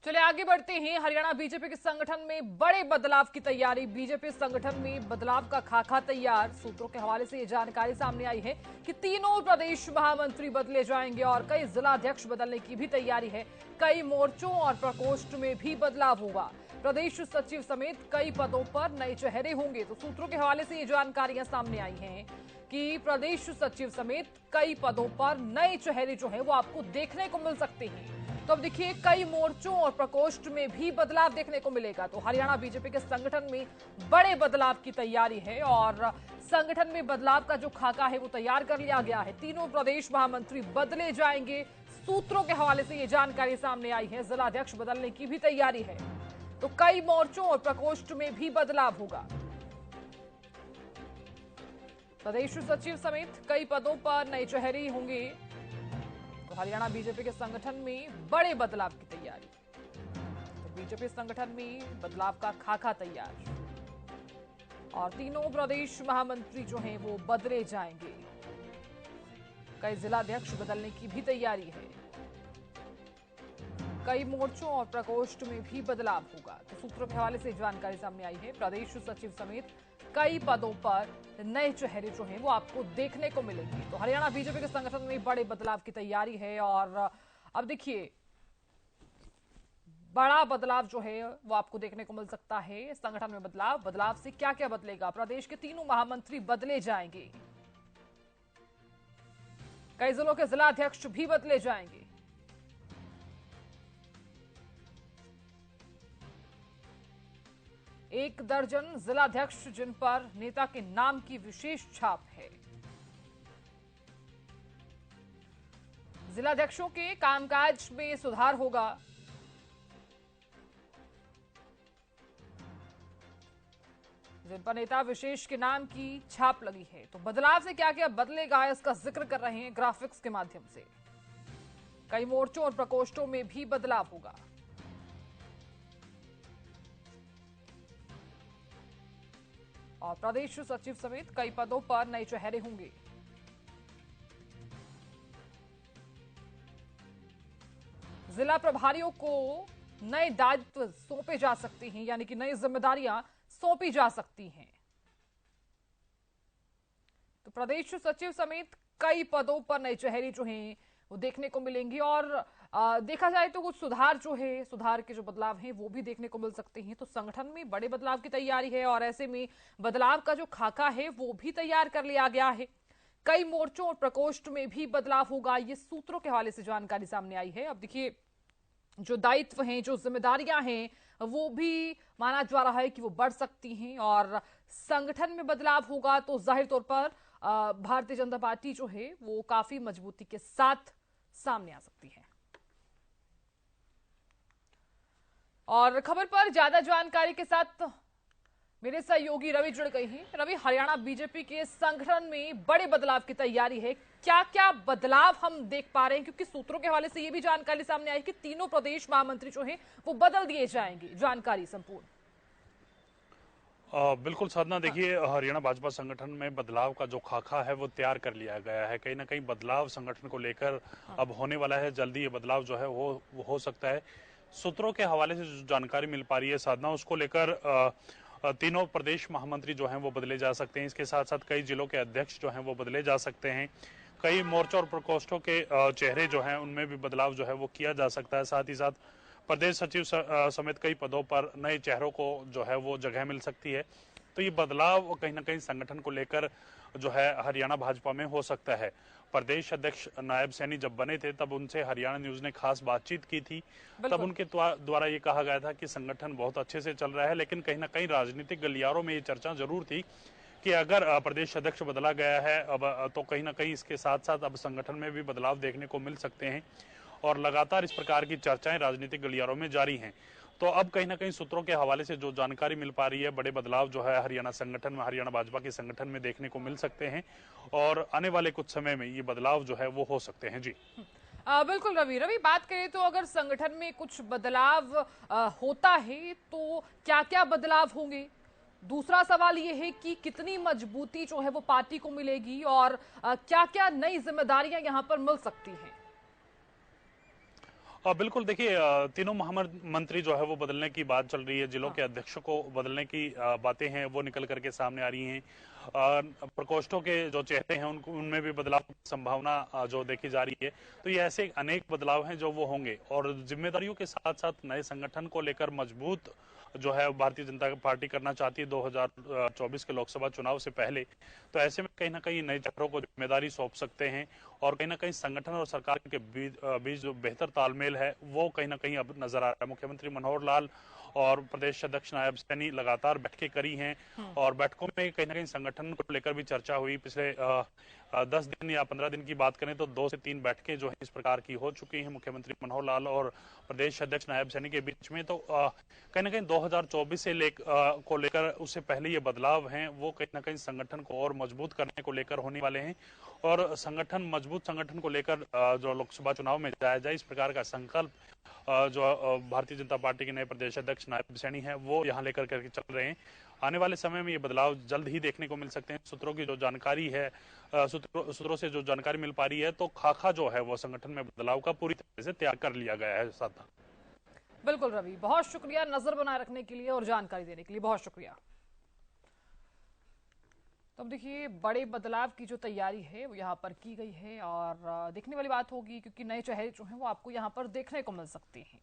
चलिए आगे बढ़ते हैं। हरियाणा बीजेपी के संगठन में बड़े बदलाव की तैयारी। बीजेपी संगठन में बदलाव का खाका तैयार। सूत्रों के हवाले से ये जानकारी सामने आई है कि तीनों प्रदेश महामंत्री बदले जाएंगे और कई जिलाध्यक्ष बदलने की भी तैयारी है। कई मोर्चों और प्रकोष्ठ में भी बदलाव होगा। प्रदेश सचिव समेत कई पदों पर नए चेहरे होंगे। तो सूत्रों के हवाले से ये जानकारियां सामने आई हैं कि प्रदेश सचिव समेत कई पदों पर नए चेहरे जो है वो आपको देखने को मिल सकते हैं। तो अब देखिए, कई मोर्चों और प्रकोष्ठ में भी बदलाव देखने को मिलेगा। तो हरियाणा बीजेपी के संगठन में बड़े बदलाव की तैयारी है और संगठन में बदलाव का जो खाका है वो तैयार कर लिया गया है। तीनों प्रदेश महामंत्री बदले जाएंगे। सूत्रों के हवाले से ये जानकारी सामने आई है। जिलाध्यक्ष बदलने की भी तैयारी है। तो कई मोर्चों और प्रकोष्ठ में भी बदलाव होगा। प्रदेश सचिव समेत कई पदों पर नए चेहरे होंगे। तो हरियाणा बीजेपी के संगठन में बड़े बदलाव की तैयारी। तो बीजेपी संगठन में बदलाव का खाका तैयार और तीनों प्रदेश महामंत्री जो हैं वो बदले जाएंगे। कई जिलाध्यक्ष बदलने की भी तैयारी है। कई मोर्चों और प्रकोष्ठ में भी बदलाव होगा। तो सूत्रों के हवाले से जानकारी सामने आई है। प्रदेश सचिव समेत कई पदों पर नए चेहरे जो हैं वो आपको देखने को मिलेंगे। तो हरियाणा बीजेपी के संगठन में बड़े बदलाव की तैयारी है और अब देखिए, बड़ा बदलाव जो है वो आपको देखने को मिल सकता है। संगठन में बदलाव से क्या क्या बदलेगा? प्रदेश के तीनों महामंत्री बदले जाएंगे। कई जिलों के जिलाध्यक्ष भी बदले जाएंगे। एक दर्जन जिलाध्यक्ष जिन पर नेता के नाम की विशेष छाप है। जिलाध्यक्षों के कामकाज में सुधार होगा। जिन पर नेता विशेष के नाम की छाप लगी है। तो बदलाव से क्या क्या बदलेगा इसका जिक्र कर रहे हैं ग्राफिक्स के माध्यम से। कई मोर्चों और प्रकोष्ठों में भी बदलाव होगा। और प्रदेश सचिव समेत कई पदों पर नए चेहरे होंगे। जिला प्रभारियों को नए दायित्व सौंपे जा सकते हैं, यानी कि नई जिम्मेदारियां सौंपी जा सकती हैं। तो प्रदेश सचिव समेत कई पदों पर नए चेहरे जो हैं वो देखने को मिलेंगे और देखा जाए तो कुछ सुधार के जो बदलाव हैं वो भी देखने को मिल सकते हैं। तो संगठन में बड़े बदलाव की तैयारी है और ऐसे में बदलाव का जो खाका है वो भी तैयार कर लिया गया है। कई मोर्चों और प्रकोष्ठ में भी बदलाव होगा। ये सूत्रों के हवाले से जानकारी सामने आई है। अब देखिए, जो दायित्व हैं, जो जिम्मेदारियां हैं, वो भी माना जा रहा है कि वो बढ़ सकती हैं और संगठन में बदलाव होगा तो जाहिर तौर पर भारतीय जनता पार्टी जो है वो काफी मजबूती के साथ सामने आ सकती है। और खबर पर ज्यादा जानकारी के साथ मेरे सहयोगी रवि जुड़ गए हैं। रवि, हरियाणा बीजेपी के संगठन में बड़े बदलाव की तैयारी है। क्या क्या बदलाव हम देख पा रहे हैं? क्योंकि सूत्रों के हवाले से यह भी जानकारी सामने आई कि तीनों प्रदेश महामंत्री जो हैं वो बदल दिए जाएंगे। जानकारी संपूर्ण। बिल्कुल साधना, देखिए हरियाणा भाजपा संगठन में बदलाव का जो खाका है वो तैयार कर लिया गया है। कहीं ना कहीं बदलाव संगठन को लेकर अब होने वाला है। जल्दी ये बदलाव जो है वो हो सकता है। सूत्रों के हवाले से जो जानकारी मिल पा रही है साधना, उसको लेकर तीनों प्रदेश महामंत्री जो हैं वो बदले जा सकते हैं। इसके साथ साथ कई जिलों के अध्यक्ष जो हैं वो बदले जा सकते हैं। कई मोर्चा और प्रकोष्ठों के चेहरे जो हैं उनमें भी बदलाव जो है वो किया जा सकता है। साथ ही साथ प्रदेश सचिव समेत कई पदों पर नए चेहरों को जो है वो जगह मिल सकती है। तो ये बदलाव कहीं ना कहीं संगठन को लेकर जो है हरियाणा भाजपा में हो सकता है। प्रदेश अध्यक्ष नायब सैनी जब बने थे तब उनसे हरियाणा न्यूज ने खास बातचीत की थी। तब उनके द्वारा ये कहा गया था कि संगठन बहुत अच्छे से चल रहा है, लेकिन कहीं ना कहीं राजनीतिक गलियारों में ये चर्चा जरूर थी कि अगर प्रदेश अध्यक्ष बदला गया है अब तो कहीं ना कहीं इसके साथ साथ अब संगठन में भी बदलाव देखने को मिल सकते हैं और लगातार इस प्रकार की चर्चाएं राजनीतिक गलियारों में जारी हैं। तो अब कहीं ना कहीं सूत्रों के हवाले से जो जानकारी मिल पा रही है, बड़े बदलाव जो है हरियाणा संगठन में, हरियाणा भाजपा के संगठन में देखने को मिल सकते हैं और आने वाले कुछ समय में ये बदलाव जो है वो हो सकते हैं। जी बिल्कुल रवि, बात करें तो अगर संगठन में कुछ बदलाव होता है तो क्या क्या बदलाव होंगे? दूसरा सवाल ये है कि कितनी मजबूती जो है वो पार्टी को मिलेगी और क्या क्या नई जिम्मेदारियां यहां पर मिल सकती हैं? बिल्कुल देखिए, तीनों महामंत्री जो है वो बदलने की बात चल रही है। जिलों के अध्यक्षों को बदलने की बातें हैं वो निकल करके सामने आ रही हैं। प्रकोष्ठों के जो चेहरे हैं उनको उनमें भी बदलाव की संभावना जो देखी जा रही है। तो ये ऐसे अनेक बदलाव हैं जो वो होंगे, और जिम्मेदारियों के साथ साथ नए संगठन को लेकर मजबूत जो है भारतीय जनता पार्टी करना चाहती है 2024 के लोकसभा चुनाव से पहले। तो ऐसे में कहीं ना कहीं नए चेहरों को जिम्मेदारी सौंप सकते हैं, और कहीं ना कहीं संगठन और सरकार के बीच जो बेहतर तालमेल है वो कहीं ना कहीं अब नजर आ रहा है। मुख्यमंत्री मनोहर लाल और प्रदेश अध्यक्ष नायब सैनी लगातार बैठकें करी हैं, और बैठकों में कहीं ना कहीं संगठन को लेकर भी चर्चा हुई। पिछले 10 दिन या 15 दिन की बात करें तो 2 से 3 बैठकें जो है इस प्रकार की हो चुकी हैं मुख्यमंत्री मनोहर लाल और प्रदेश अध्यक्ष नायब सैनी के बीच में। तो कहीं ना कहीं 2024 से को लेकर उससे पहले ये बदलाव हैं वो कहीं ना कहीं संगठन को और मजबूत करने को लेकर होने वाले हैं, और मजबूत संगठन को लेकर जो लोकसभा चुनाव में जाया जाए इस प्रकार का संकल्प जो भारतीय जनता पार्टी के नए प्रदेश अध्यक्ष नायब सैनी है वो यहाँ लेकर करके चल रहे हैं। आने वाले समय में ये बदलाव जल्द ही देखने को मिल सकते हैं। सूत्रों की जो जानकारी है, सूत्रों से जो जानकारी मिल पा रही है, तो खाका जो है वो संगठन में बदलाव का पूरी तरह से तैयार कर लिया गया है। साथ बिल्कुल रवि, बहुत शुक्रिया नजर बनाए रखने के लिए और जानकारी देने के लिए, बहुत शुक्रिया। तो अब देखिए, बड़े बदलाव की जो तैयारी है वो यहाँ पर की गई है, और देखने वाली बात होगी क्योंकि नए चेहरे जो हैं वो आपको यहाँ पर देखने को मिल सकते हैं।